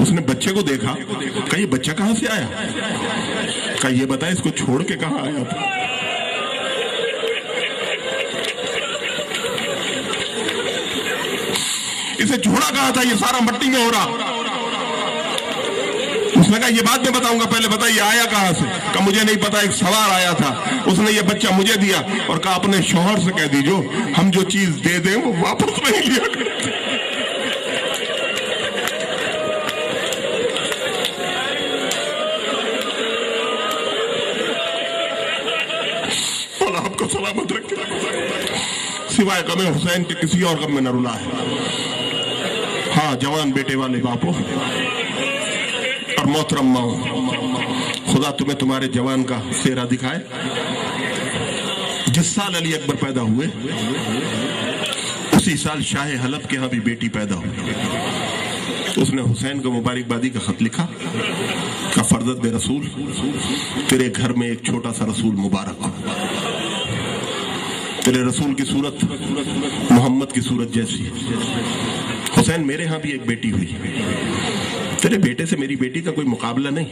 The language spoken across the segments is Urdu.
اس نے بچے کو دیکھا، کہا یہ بچہ کہاں سے آیا؟ کہا یہ بتا اس کو چھوڑ کے کہاں آیا تھا؟ اسے چھوڑا کہاں تھا؟ یہ سارا مٹی میں ہو رہا۔ اس نے کہا یہ بات میں بتاؤں گا، پہلے بتا یہ آیا کہاں سے؟ کہا مجھے نہیں پتا، ایک سوار آیا تھا، اس نے یہ بچہ مجھے دیا اور کہا اپنے شوہر سے کہہ دیجو ہم جو چیز دے دیں وہ واپس نہیں لیا کرتے۔ اور آپ کو سلامت رکھے، سوائے غم حسین کے کسی اور غم میں نہ رلا ہے۔ ہاں جوان بیٹے والے باپو اور محترم ماؤں، خدا تمہیں تمہارے جوان کا چہرہ دکھائے۔ جس سال علی اکبر پیدا ہوئے اسی سال شاہ حلب کے ہاں بھی بیٹی پیدا ہوئی۔ اس نے حسین کو مبارکبادی کا خط لکھا کہ فرزند رسول، تیرے گھر میں ایک چھوٹا سا رسول مبارک ہو، تیرے رسول کی صورت محمد کی صورت جیسی۔ حسین میرے ہاں بھی ایک بیٹی ہوئی، تیرے بیٹے سے میری بیٹی کا کوئی مقابلہ نہیں،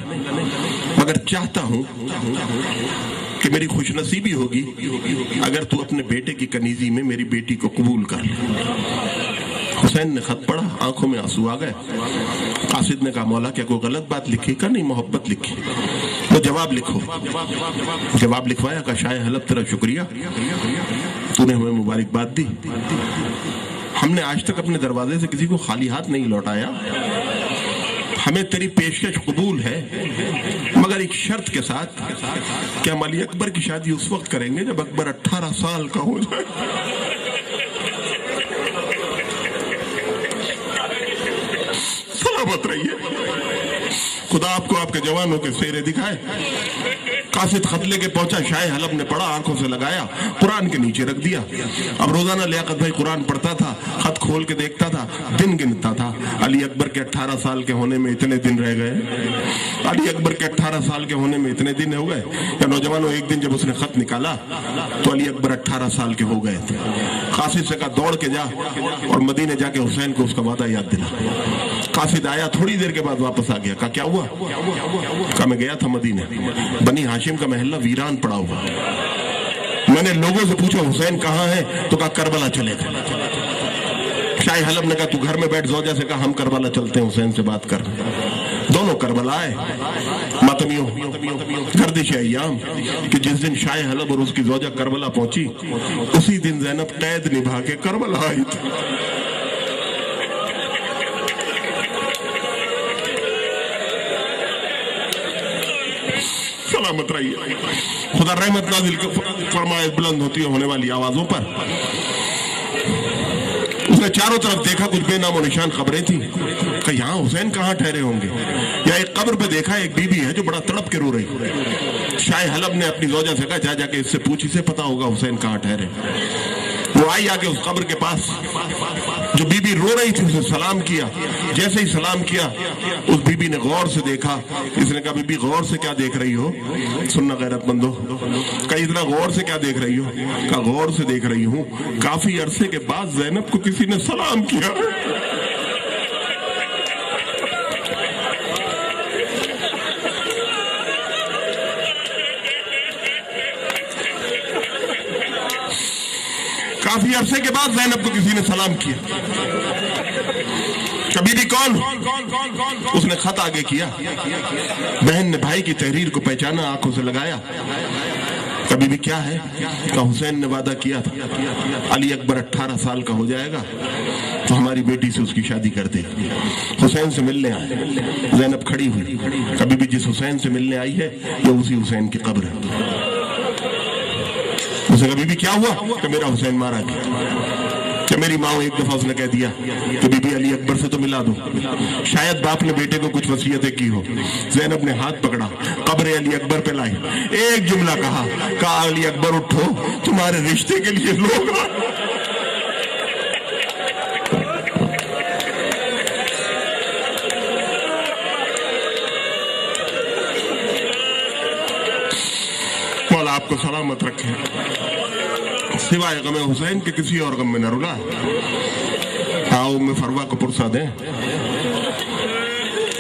مگر چاہتا ہوں کہ میری خوش نصیبی ہوگی اگر تو اپنے بیٹے کی کنیزی میں میری بیٹی کو قبول کر لے۔ حسین نے خط پڑھا، آنکھوں میں آنسو آ گئے۔ قاصد نے کہا مولا کیا کوئی غلط بات لکھی؟ کہا نہیں، محبت لکھی۔ وہ جواب لکھو۔ جواب لکھوایا، کہا شاہ حلب تیرا شکریہ، تو نے ہمیں مبارکباد دی۔ ہم نے آج تک اپنے دروازے سے کسی کو خالی ہاتھ نہیں لوٹایا، ہمیں تیری پیشکش قبول ہے، مگر ایک شرط کے ساتھ کہ ہم علی اکبر کی شادی اس وقت کریں گے جب اکبر 18 سال کا ہو جائے۔ سلامت رہیے، خدا آپ کو آپ کے جوانوں کے چہرے دکھائے۔ قاصد خط لے کے پہنچا، شاہ حلب نے پڑھا، آنکھوں سے لگایا، قرآن کے نیچے رکھ دیا۔ اب روزانہ لیاقت بھائی قرآن پڑھتا تھا، خط کھول کے دیکھتا تھا، دن گنتا تھا۔ علی اکبر کے 18 سال کے ہونے میں اتنے دن رہ گئے، علی اکبر کے 18 سال کے ہونے میں اتنے دن ہو گئے۔ یا نوجوانوں، ایک دن جب اس نے خط نکالا تو علی اکبر 18 سال کے ہو گئے تھے۔ قاصد سے کہا دوڑ کے جا اور مدینے جا کے حسین کو اس کا وعدہ یاد دلا۔ قاصد آیا، تھوڑی دیر کے بعد واپس آ گیا، کہا کیا ہوا؟ کہا میں گیا تھا مدینے، بنی ہاشم کا محلہ ویران پڑا ہوا، میں نے لوگوں سے پوچھا حسین کہاں ہے، تو کہا کربلا چلے گئے۔ شاہ حلب نے کہا تو گھر میں بیٹھ، زوجہ سے کہا ہم کربلا چلتے ہیں حسین سے بات کر۔ دونوں کربلا آئے۔ ماتمیوں، گردش ایام کہ جس دن شاہ حلب اور اس کی زوجہ کربلا پہنچی اسی دن زینب قید نبھا کے کربلا آئی تھی۔ سلامت رہیے، خدا رحمت نازل فرمائے بلند ہوتی ہونے والی آوازوں پر۔ اس نے چاروں طرف دیکھا، کچھ بے نام و نشان قبریں تھیں، کہ یہاں حسین کہاں ٹھہرے ہوں گے۔ یا ایک قبر پہ دیکھا ایک بی بی ہے جو بڑا تڑپ کے رو رہی۔ شاہ حلب نے اپنی زوجہ سے کہا جا کے اس سے پوچھ، اسے پتا ہوگا حسین کہاں ٹھہرے۔ وہ آئی آگے اس قبر کے پاس، جو بی بی رو رہی تھی اسے سلام کیا۔ جیسے ہی سلام کیا اس بی بی نے غور سے دیکھا۔ اس نے کہا بی بی غور سے کیا دیکھ رہی ہو؟ سننا غیرت مندو، کہا اتنا غور سے کیا دیکھ رہی ہو؟ کہا غور سے دیکھ رہی ہوں کافی عرصے کے بعد زینب کو کسی نے سلام کیا۔ کافی عرصے کے بعد زینب کو کسی نے سلام کیا۔ کبھی بھی کون؟ اس نے خط آگے کیا، بہن نے بھائی کی تحریر کو پہچانا، آنکھوں سے لگایا۔ کبھی بھی کیا ہے؟ کہ حسین نے وعدہ کیا تھا علی اکبر 18 سال کا ہو جائے گا تو ہماری بیٹی سے اس کی شادی کر دے۔ حسین سے ملنے آئے، زینب کھڑی ہوئی۔ کبھی بھی جس حسین سے ملنے آئی ہے یہ اسی حسین کی قبر ہے۔ اسے کبھی بھی کیا ہوا؟ کہ میرا حسین مارا گیا۔ کہ میری ماں ایک دفعہ اس نے کہہ دیا کہ بی بی علی اکبر سے تو ملا دو، شاید باپ نے بیٹے کو کچھ وصیتیں کی ہو۔ زینب نے ہاتھ پکڑا، قبر علی اکبر پہ لائی، ایک جملہ کہا علی اکبر اٹھو، تمہارے رشتے کے لیے لوگ مولا آپ کو سلامت رکھے، سوائے غم حسین کے کسی اور غم میں نہ رلا۔ آؤ میں فروا کو پرسا دیں۔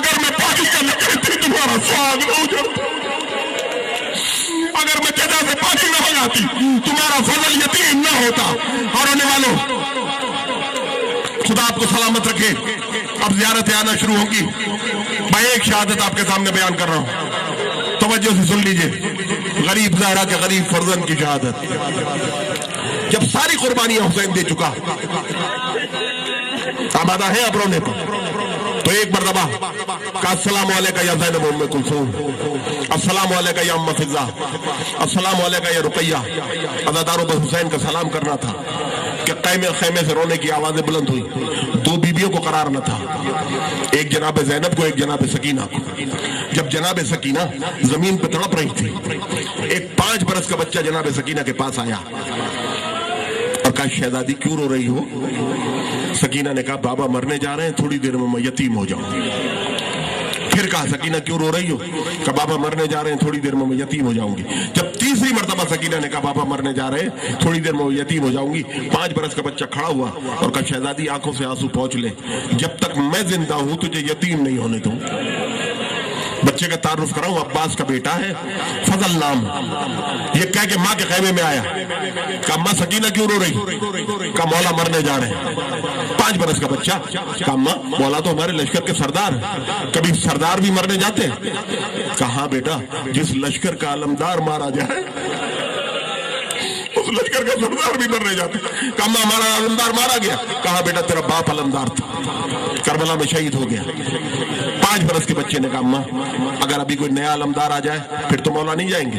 اگر میں پاکستان میں کہتی تمہارا سواگ نہ ہو جاتا، اگر میں جگہ سے پاکی نہ ہو جاتی، تمہارا فضل یتیم نہ ہوتا۔ اور ہونے والوں، خدا آپ کو سلامت رکھے۔ اب زیارتیں آنا شروع ہوگی۔ میں ایک شہادت آپ کے سامنے بیان کر رہا ہوں، توجہ سے سن لیجئے۔ غریب زہرا کے غریب فرزند کی شہادت، جب ساری قربانیاں حسین دے چکا، آمادہ ہے اب رونے پر، تو ایک مرتبہ کہا السلام علیکہ یا زینب ام کلثوم، السلام علیکہ یا ام فضہ، السلام علیکہ یا رقیہ۔ عزاداروں پر حسین کا سلام کرنا تھا کہ خیمے سے رونے کی آوازیں بلند ہوئی۔ دو بیویوں کو قرار نہ تھا، ایک جناب زینب کو، ایک جناب سکینہ کو۔ جب جناب سکینہ زمین پہ تڑپ رہی تھی، ایک 5 برس کا بچہ جناب سکینہ کے پاس آیا اور کہا شہزادی کیوں رو رہی ہو؟ سکینہ نے کہا بابا مرنے جا رہے ہیں، تھوڑی دیر میں میں یتیم ہو جاؤں گی۔ پھر کہا سکینہ کیوں رو رہی ہو؟ کہا بابا مرنے جا رہے ہیں، تھوڑی دیر میں میں یتیم ہو جاؤں گی۔ جب تیسری مرتبہ سکینہ نے کہا بابا مرنے جا رہے ہیں، تھوڑی دیر میں میں یتیم ہو جاؤں گی، 5 برس کا بچہ کھڑا ہوا اور کہا شہزادی آنکھوں سے آنسو پوچھ لے، جب تک میں زندہ ہوں تجھے یتیم نہیں ہونے دوں۔ بچے کا تعارف کراؤں، عباس کا بیٹا ہے، فضل نام، یہ کہہ کے ماں کے خیمے میں آیا۔ کہا ماں سکینہ کیوں رو رہی؟ کہا مولا مرنے جا رہے ہیں۔ 5 برس کا بچہ، کہا ماں مولا تو ہمارے لشکر کے سردار ہیں، کبھی سردار بھی مرنے جاتے ہیں؟ کہا ہاں بیٹا، جس لشکر کا علمدار مارا جائے اس لشکر کا سردار بھی مرنے جاتے ہیں۔ کہا ماں ہمارا علمدار مارا گیا؟ کہا بیٹا تیرا باپ علمدار تھا، کربلا میں شہید ہو گیا۔ 5 برس کے بچے نے کہا ماں اگر ابھی کوئی نیا علمدار آ جائے پھر تو مولا نہیں جائیں گے؟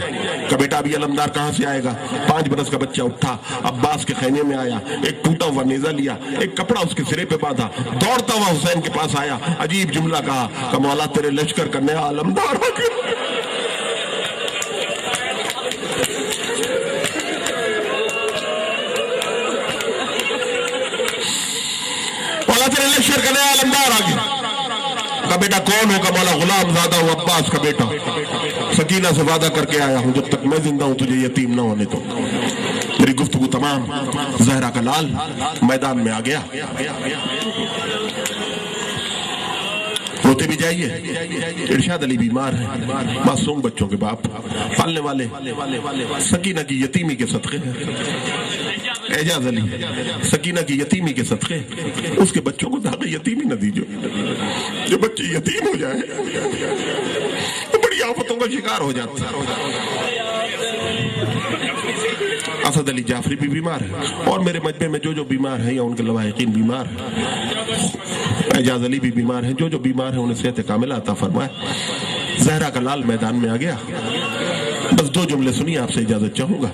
کہ بیٹا ابھی علمدار کہاں سے آئے گا؟ 5 برس کا بچہ اٹھا، عباس کے خیمے میں آیا، ایک ٹوٹا ہوا نیزہ لیا، ایک کپڑا اس کے سرے پہ باندھا، دوڑتا ہوا حسین کے پاس آیا، عجیب جملہ کہا کہ مولا تیرے لشکر کا نیا علمدار آ گیا۔ مولا تیرے لشکر کا نیا علمدار آ گیا۔ کہا بیٹا کون ہوگا؟ مولا غلام زادہ ہوں، عباس کا بیٹا، سکینہ سے وعدہ کر کے آیا ہوں جب تک میں زندہ ہوں تجھے یتیم نہ ہونے دو۔ میری گفتگو تمام، زہرا کا لال میدان میں آ گیا۔ روتے بھی جائیے، ارشاد علی بیمار ہیں، معصوم بچوں کے باپ، پالنے والے سکینہ کی یتیمی کے صدقے، اعجاز علی سکینہ کی یتیمی کے صدقے اس کے بچوں کو داغ یتیمی نہ دیجو۔ جو بچے یتیم ہو جائیں تو بڑی آفتوں کا شکار ہو جاتے ہیں۔ اسد علی جعفری بھی بیمار ہے، اور میرے مجمع میں جو بیمار ہیں یا ان کے لواحقین بیمار ہیں، اعجاز علی بھی بیمار ہیں، جو بیمار ہیں انہیں صحت کاملہ عطا فرمائے۔ زہرا کا لال میدان میں آ گیا، بس 2 جملے سنی آپ سے اجازت چاہوں گا۔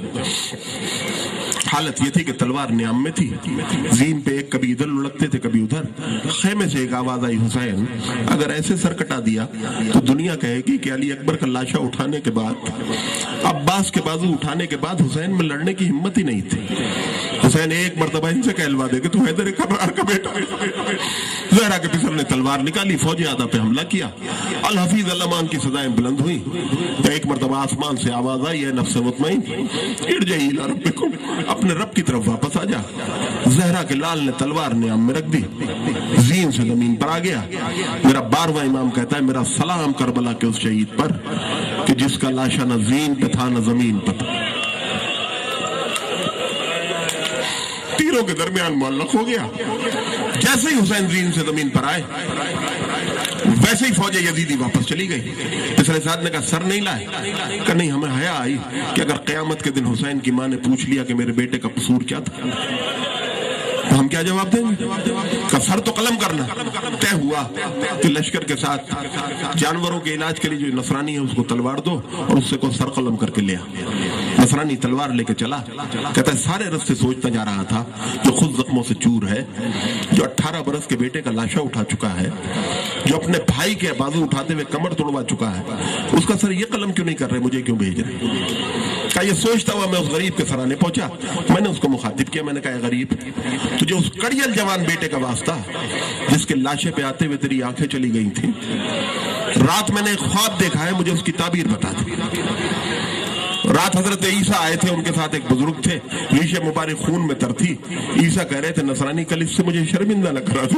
حالت یہ تھی کہ تلوار نیام میں تھی، زین پہ ایک کبھی ادھر لڑکتے تھے کبھی ادھر۔ خیمے سے ایک آواز آئی حسین اگر ایسے سر کٹا دیا تو دنیا کہے گی کہ علی اکبر کا لاشا اٹھانے کے بعد، عباس کے بازو اٹھانے کے بعد حسین میں لڑنے کی ہمت ہی نہیں تھی۔ حسین ایک مرتبہ ان سے کہلوا دے کہ تو حیدر کرار کا بیٹا۔ زہرا کے پسر نے تلوار نکالی، فوج آدھا پہ حملہ کیا، الحفیظ علمان کی سزائیں بلند ہوئی۔ ایک مرتبہ آسمان سے آواز آئی اے نفس مطمئن ارجعی الی ربکم، اپنے رب کی طرف واپس آ جا۔ زہرا کے لال نے تلوار نیام میں رکھ دی، زین سے زمین پر آ گیا۔ میرا 12واں امام کہتا ہے میرا سلام کربلا کے اس شہید پر کہ جس کا لاشا نہ زین پہ تھا نہ زمین پر تھا۔ تیروں کے درمیان معلق ہو گیا۔ جیسے ہی حسین زین سے زمین پر آئے ویسے ہی فوج یزیدی واپس چلی گئی۔ پسرے سعد نے کہا سر نہیں لائے؟ کہ نہیں، ہمیں حیا آئی کہ اگر قیامت کے دن حسین کی ماں نے پوچھ لیا کہ میرے بیٹے کا قصور کیا تھا تو ہم کیا جواب دیں گے؟ کہ سر تو قلم کرنا۔ طے ہوا کہ لشکر کے ساتھ جانوروں کے علاج کے لیے جو نصرانی ہے اس کو تلوار دو اور اس سے کو سر قلم کر کے لیا۔ نصرانی تلوار لے کے چلا، کہتا ہے سارے رستے سوچتا جا رہا تھا جو خود زخموں سے چور ہے، جو 18 برس کے بیٹے کا لاشا اٹھا چکا ہے، جو اپنے بھائی کے بازو اٹھاتے ہوئے کمر توڑوا چکا ہے، اس کا سر یہ قلم کیوں نہیں کر رہے، مجھے کیوں بھیج رہے؟ کہا یہ سوچتا ہوا میں اس غریب کے سرانے پہنچا، میں نے اس کو مخاطب کیا، میں نے کہا اے غریب تجھے اس کڑیل جوان بیٹے کا واسطہ جس کے لاشے پہ آتے ہوئے تیری آنکھیں چلی گئی تھیں، رات میں نے ایک خواب دیکھا ہے، مجھے اس کی تعبیر بتا دے۔ رات حضرت عیسیٰ آئے تھے، ان کے ساتھ ایک بزرگ تھے، ریش مبارک خون میں تر تھی۔ عیسیٰ کہہ رہے تھے نصرانی کل اس سے مجھے شرمندہ نہ کرا دے۔